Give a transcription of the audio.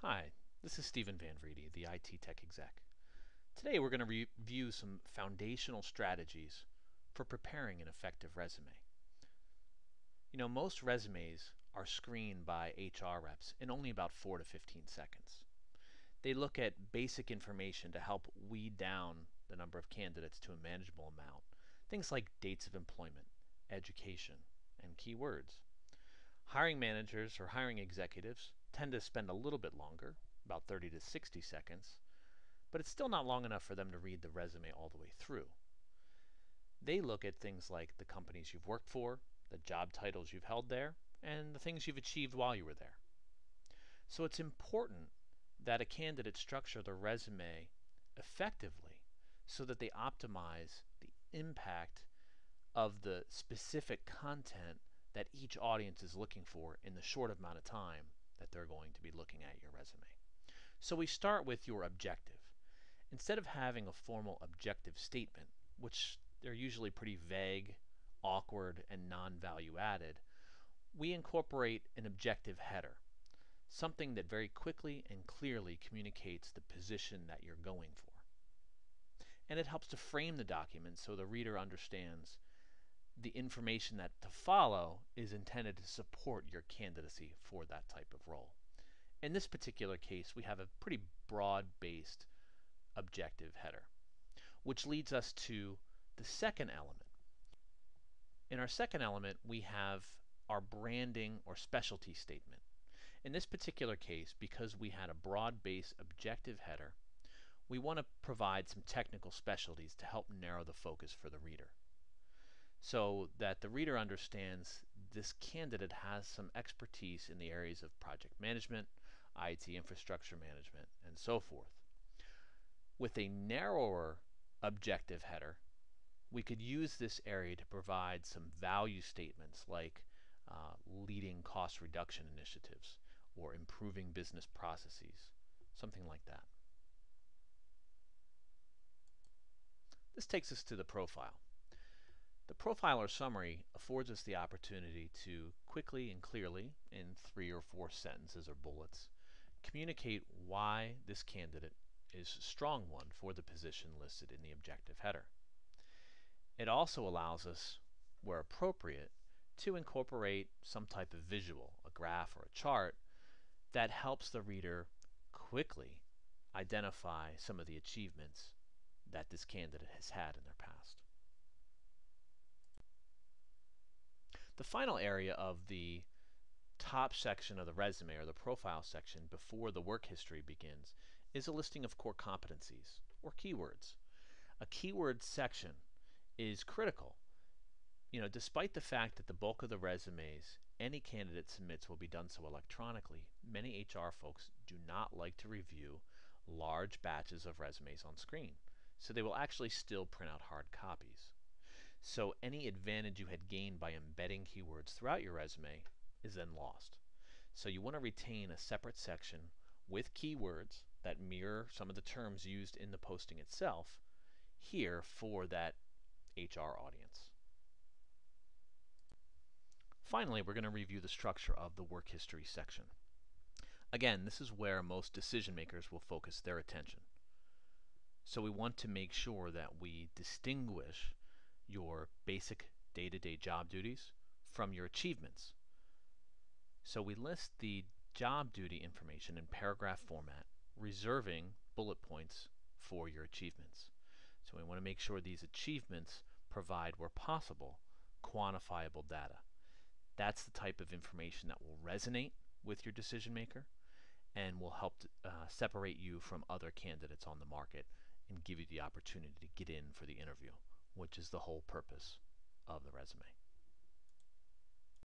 Hi, this is Stephen Van Vriede, the IT Tech Exec. Today we're going to review some foundational strategies for preparing an effective resume. You know, most resumes are screened by HR reps in only about 4 to 15 seconds. They look at basic information to help weed down the number of candidates to a manageable amount. Things like dates of employment, education, and keywords. Hiring managers or hiring executives tend to spend a little bit longer, about 30 to 60 seconds, but it's still not long enough for them to read the resume all the way through. They look at things like the companies you've worked for, the job titles you've held there, and the things you've achieved while you were there. So it's important that a candidate structure their resume effectively so that they optimize the impact of the specific content that each audience is looking for in the short amount of time that they're going to be looking at your resume. So we start with your objective. Instead of having a formal objective statement, which they're usually pretty vague, awkward, and non-value added, we incorporate an objective header, something that very quickly and clearly communicates the position that you're going for. And it helps to frame the document so the reader understands the information that to follow is intended to support your candidacy for that type of role. In this particular case, we have a pretty broad-based objective header, which leads us to the second element. In our second element, we have our branding or specialty statement. In this particular case, because we had a broad-based objective header, we want to provide some technical specialties to help narrow the focus for the reader, so that the reader understands this candidate has some expertise in the areas of project management, IT infrastructure management, and so forth. With a narrower objective header, we could use this area to provide some value statements like leading cost reduction initiatives or improving business processes, something like that. This takes us to the profile. The profile or summary affords us the opportunity to quickly and clearly, in 3 or 4 sentences or bullets, communicate why this candidate is a strong one for the position listed in the objective header. It also allows us, where appropriate, to incorporate some type of visual, a graph or a chart, that helps the reader quickly identify some of the achievements that this candidate has had in their past. The final area of the top section of the resume, or the profile section, before the work history begins, is a listing of core competencies, or keywords. A keyword section is critical. You know, despite the fact that the bulk of the resumes any candidate submits will be done so electronically, many HR folks do not like to review large batches of resumes on screen, so they will actually still print out hard copies. So any advantage you had gained by embedding keywords throughout your resume is then lost. So you want to retain a separate section with keywords that mirror some of the terms used in the posting itself here for that HR audience. Finally, we're going to review the structure of the work history section. Again, this is where most decision makers will focus their attention. So we want to make sure that we distinguish your basic day-to-day job duties from your achievements. So we list the job duty information in paragraph format, reserving bullet points for your achievements. So we want to make sure these achievements provide, where possible, quantifiable data. That's the type of information that will resonate with your decision maker and will help to, separate you from other candidates on the market and give you the opportunity to get in for the interview, which is the whole purpose of the resume.